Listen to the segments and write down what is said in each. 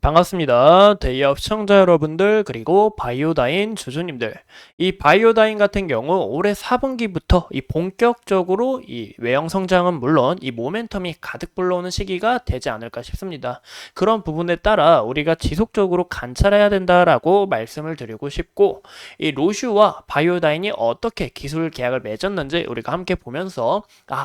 반갑습니다. 대기업 시청자 여러분들 그리고 바이오다인 주주님들. 이 바이오다인 같은 경우 올해 4분기부터 이 본격적으로 이 외형 성장은 물론 이 모멘텀이 가득 불러오는 시기가 되지 않을까 싶습니다. 그런 부분에 따라 우리가 지속적으로 관찰해야 된다라고 말씀을 드리고 싶고, 이 로슈와 바이오다인이 어떻게 기술 계약을 맺었는지 우리가 함께 보면서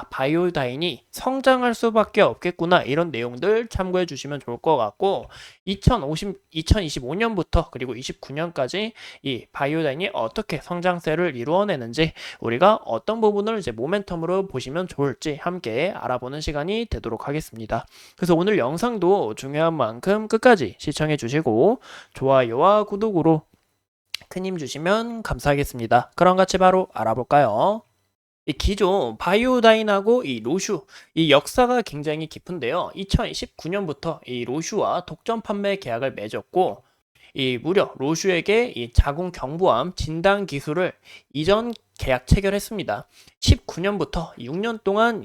바이오다인이 성장할 수밖에 없겠구나, 이런 내용들 참고해 주시면 좋을 것 같고, 2025년부터 그리고 29년까지 이 바이오다인이 어떻게 성장세를 이루어내는지, 우리가 어떤 부분을 이제 모멘텀으로 보시면 좋을지 함께 알아보는 시간이 되도록 하겠습니다. 그래서 오늘 영상도 중요한 만큼 끝까지 시청해 주시고 좋아요와 구독으로 큰 힘 주시면 감사하겠습니다. 그럼 같이 바로 알아볼까요? 이 기존 바이오다인하고 이 로슈, 이 역사가 굉장히 깊은데요. 2019년부터 이 로슈와 독점 판매 계약을 맺었고, 이 무려 로슈에게 이 자궁 경부암 진단 기술을 이전 계약 체결했습니다. 19년부터 6년 동안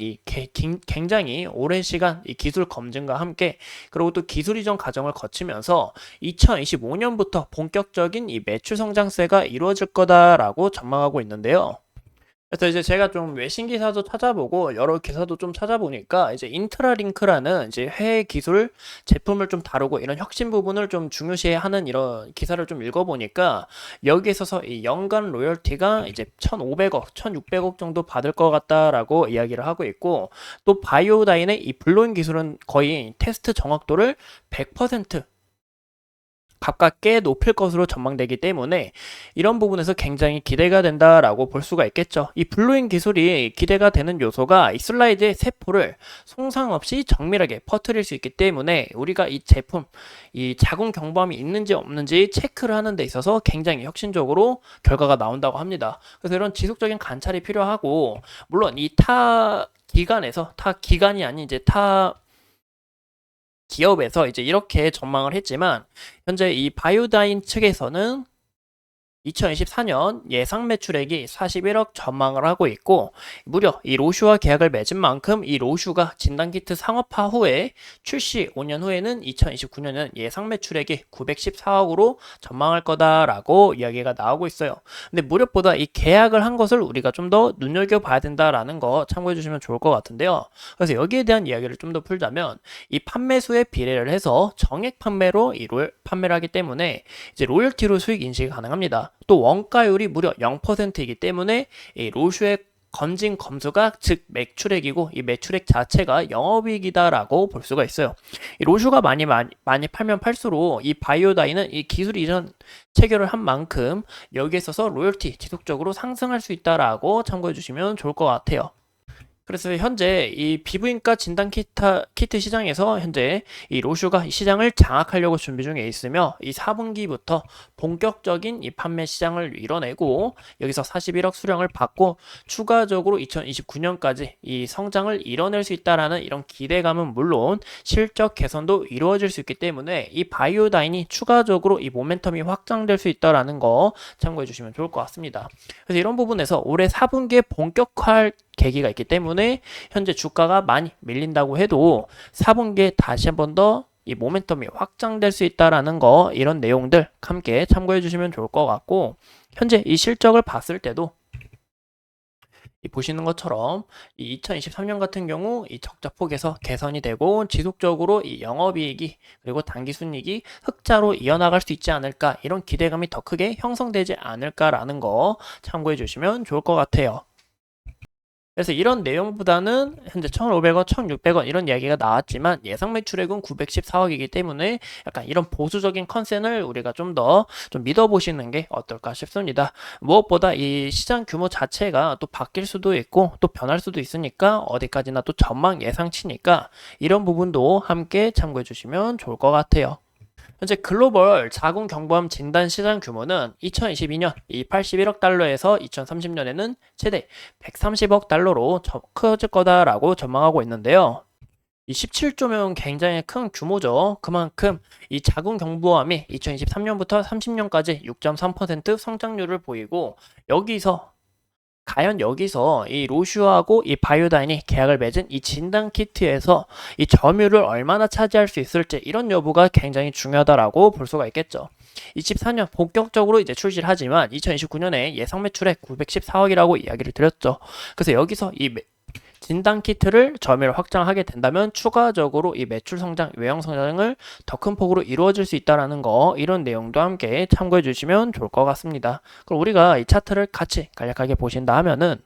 굉장히 오랜 시간 이 기술 검증과 함께, 그리고 또 기술 이전 과정을 거치면서 2025년부터 본격적인 이 매출 성장세가 이루어질 거다라고 전망하고 있는데요. 그래서 이제 제가 좀 외신 기사도 찾아보고 여러 기사도 좀 찾아보니까, 이제 인트라링크라는 이제 해외 기술 제품을 좀 다루고 이런 혁신 부분을 좀 중요시하는 이런 기사를 좀 읽어보니까, 여기에 있어서 이 연간 로열티가 이제 1,500억, 1,600억 정도 받을 것 같다라고 이야기를 하고 있고, 또 바이오다인의 이 블로잉 기술은 거의 테스트 정확도를 100% 가깝게 높일 것으로 전망되기 때문에 이런 부분에서 굉장히 기대가 된다라고 볼 수가 있겠죠. 이 블루인 기술이 기대가 되는 요소가 이 슬라이드의 세포를 손상 없이 정밀하게 퍼뜨릴 수 있기 때문에, 우리가 이 제품, 이 자궁 경부암이 있는지 없는지 체크를 하는 데 있어서 굉장히 혁신적으로 결과가 나온다고 합니다. 그래서 이런 지속적인 관찰이 필요하고, 물론 이 타 기관이 아닌 이제 타 기업에서 이제 이렇게 전망을 했지만, 현재 이 바이오다인 측에서는 2024년 예상 매출액이 41억 전망을 하고 있고, 무려 이 로슈와 계약을 맺은 만큼 이 로슈가 진단키트 상업화 후에 출시 5년 후에는 2029년은 예상 매출액이 914억으로 전망할 거다라고 이야기가 나오고 있어요. 근데 무엇보다 이 계약을 한 것을 우리가 좀 더 눈여겨봐야 된다라는 거 참고해 주시면 좋을 것 같은데요. 그래서 여기에 대한 이야기를 좀 더 풀자면, 이 판매수에 비례를 해서 정액 판매로 판매를 하기 때문에 이제 로열티로 수익 인식이 가능합니다. 또 원가율이 무려 0%이기 때문에 이 로슈의 검진 검수가 즉 매출액이고, 이 매출액 자체가 영업이익이다라고 볼 수가 있어요. 이 로슈가 많이 팔면 팔수록 이 바이오다인은 이 기술 이전 체결을 한 만큼 여기에 있어서 로열티 지속적으로 상승할 수 있다라고 참고해 주시면 좋을 것 같아요. 그래서 현재 이 피부인과 진단 키트 시장에서 현재 이 로슈가 시장을 장악하려고 준비 중에 있으며, 이 4분기부터 본격적인 이 판매 시장을 이뤄내고 여기서 41억 수량을 받고 추가적으로 2029년까지 이 성장을 이뤄낼 수 있다라는 이런 기대감은 물론 실적 개선도 이루어질 수 있기 때문에, 이 바이오다인이 추가적으로 이 모멘텀이 확장될 수 있다라는 거 참고해 주시면 좋을 것 같습니다. 그래서 이런 부분에서 올해 4분기에 본격화할 계기가 있기 때문에 현재 주가가 많이 밀린다고 해도 4분기에 다시 한 번 더 이 모멘텀이 확장될 수 있다라는 거, 이런 내용들 함께 참고해 주시면 좋을 것 같고, 현재 이 실적을 봤을 때도 이 보시는 것처럼 이 2023년 같은 경우 이 적자폭에서 개선이 되고 지속적으로 이 영업이익이 그리고 당기순이익이 흑자로 이어나갈 수 있지 않을까, 이런 기대감이 더 크게 형성되지 않을까라는 거 참고해 주시면 좋을 것 같아요. 그래서 이런 내용보다는 현재 1,500원, 1,600원 이런 이야기가 나왔지만 예상 매출액은 914억이기 때문에 약간 이런 보수적인 컨센을 우리가 좀 더 좀 믿어보시는 게 어떨까 싶습니다. 무엇보다 이 시장 규모 자체가 또 바뀔 수도 있고 또 변할 수도 있으니까 어디까지나 또 전망 예상치니까 이런 부분도 함께 참고해 주시면 좋을 것 같아요. 현재 글로벌 자궁 경부암 진단 시장 규모는 2022년 이 81억 달러에서 2030년에는 최대 130억 달러로 커질 거다라고 전망하고 있는데요. 이 17조면 굉장히 큰 규모죠. 그만큼 이 자궁 경부암이 2023년부터 30년까지 6.3% 성장률을 보이고, 여기서 과연 여기서 이 로슈하고 이 바이오다인이 계약을 맺은 이 진단 키트에서 이 점유율을 얼마나 차지할 수 있을지 이런 여부가 굉장히 중요하다라고 볼 수가 있겠죠. 24년 본격적으로 이제 출시를 하지만 2029년에 예상 매출액 914억이라고 이야기를 드렸죠. 그래서 여기서 이 진단 키트를 점유율 확장하게 된다면 추가적으로 이 매출 성장, 외형 성장을 더 큰 폭으로 이루어질 수 있다라는 거, 이런 내용도 함께 참고해 주시면 좋을 것 같습니다. 그럼 우리가 이 차트를 같이 간략하게 보신다 하면은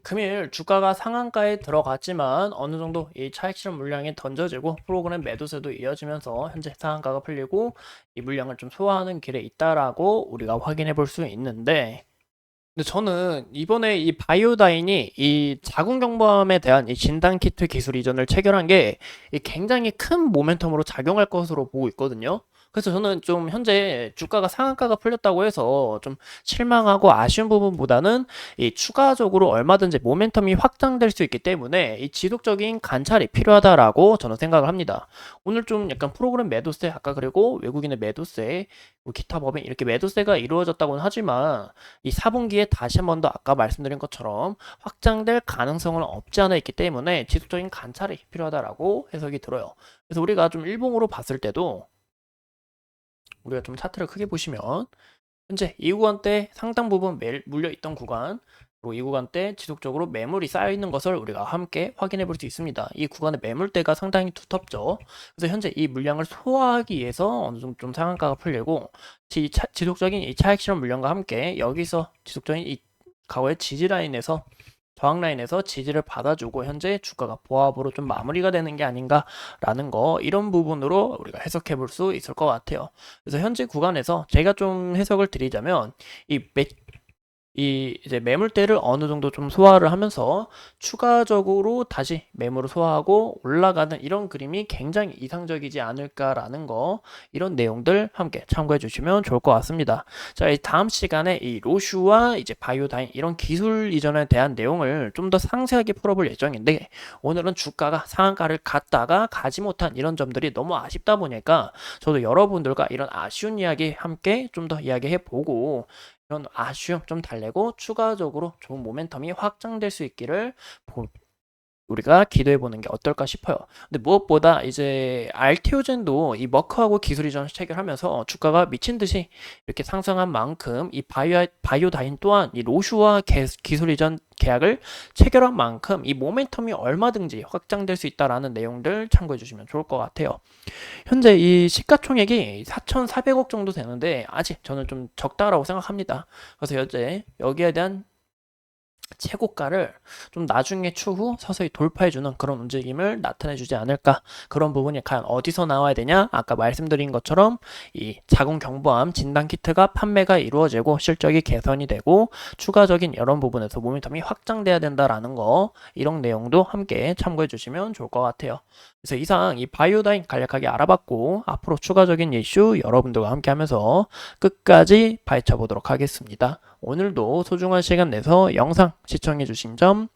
금일 주가가 상한가에 들어갔지만 어느 정도 이 차익 실현 물량이 던져지고 프로그램 매도세도 이어지면서 현재 상한가가 풀리고 이 물량을 좀 소화하는 길에 있다라고 우리가 확인해 볼 수 있는데, 근데 저는 이번에 이 바이오다인이 이 자궁경부암에 대한 이 진단 키트 기술 이전을 체결한 게 굉장히 큰 모멘텀으로 작용할 것으로 보고 있거든요. 그래서 저는 좀 현재 주가가 상한가가 풀렸다고 해서 좀 실망하고 아쉬운 부분보다는 이 추가적으로 얼마든지 모멘텀이 확장될 수 있기 때문에 이 지속적인 관찰이 필요하다라고 저는 생각을 합니다. 오늘 좀 약간 프로그램 매도세, 아까 그리고 외국인의 매도세, 뭐 기타 법인 이렇게 매도세가 이루어졌다고는 하지만 이 4분기에 다시 한 번 더 아까 말씀드린 것처럼 확장될 가능성은 없지 않아 있기 때문에 지속적인 관찰이 필요하다라고 해석이 들어요. 그래서 우리가 좀 일봉으로 봤을 때도 우리가 좀 차트를 크게 보시면 현재 이 구간대 상당 부분 물려 있던 구간, 그리고 이 구간대 지속적으로 매물이 쌓여 있는 것을 우리가 함께 확인해 볼 수 있습니다. 이 구간의 매물대가 상당히 두텁죠. 그래서 현재 이 물량을 소화하기 위해서 어느 정도 좀 상한가가 풀리고 지속적인 이 차익 실현 물량과 함께 여기서 지속적인 이 과거의 지지 라인에서 저항 라인에서 지지를 받아주고 현재 주가가 보합으로 좀 마무리가 되는 게 아닌가라는 거, 이런 부분으로 우리가 해석해 볼 수 있을 것 같아요. 그래서 현재 구간에서 제가 좀 해석을 드리자면 이 이제 매물대를 어느 정도 좀 소화를 하면서 추가적으로 다시 매물을 소화하고 올라가는 이런 그림이 굉장히 이상적이지 않을까라는 거, 이런 내용들 함께 참고해 주시면 좋을 것 같습니다. 자, 다음 시간에 이 로슈와 이제 바이오다인 이런 기술 이전에 대한 내용을 좀 더 상세하게 풀어볼 예정인데, 오늘은 주가가 상한가를 갔다가 가지 못한 이런 점들이 너무 아쉽다 보니까 저도 여러분들과 이런 아쉬운 이야기 함께 좀 더 이야기해 보고, 이런 아쉬움 좀 달래고 추가적으로 좋은 모멘텀이 확장될 수 있기를 우리가 기도해 보는 게 어떨까 싶어요. 근데 무엇보다 이제 알테오젠도 이 머크하고 기술 이전을 체결하면서 주가가 미친 듯이 이렇게 상승한 만큼 이 바이오다인 또한 이 로슈와 기술 이전 계약을 체결한 만큼 이 모멘텀이 얼마든지 확장될 수 있다라는 내용들 참고해 주시면 좋을 것 같아요. 현재 이 시가총액이 4,400억 정도 되는데 아직 저는 좀 적다라고 생각합니다. 그래서 현재 여기에 대한 최고가를 좀 나중에 추후 서서히 돌파해주는 그런 움직임을 나타내주지 않을까. 그런 부분이 과연 어디서 나와야 되냐? 아까 말씀드린 것처럼 이 자궁경부암 진단키트가 판매가 이루어지고 실적이 개선이 되고 추가적인 이런 부분에서 모멘텀이 확장돼야 된다라는 거, 이런 내용도 함께 참고해 주시면 좋을 것 같아요. 그래서 이상 이 바이오다인 간략하게 알아봤고, 앞으로 추가적인 이슈 여러분들과 함께 하면서 끝까지 파헤쳐 보도록 하겠습니다. 오늘도 소중한 시간 내서 영상 시청해 주신 점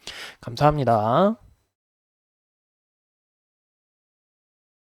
감사합니다.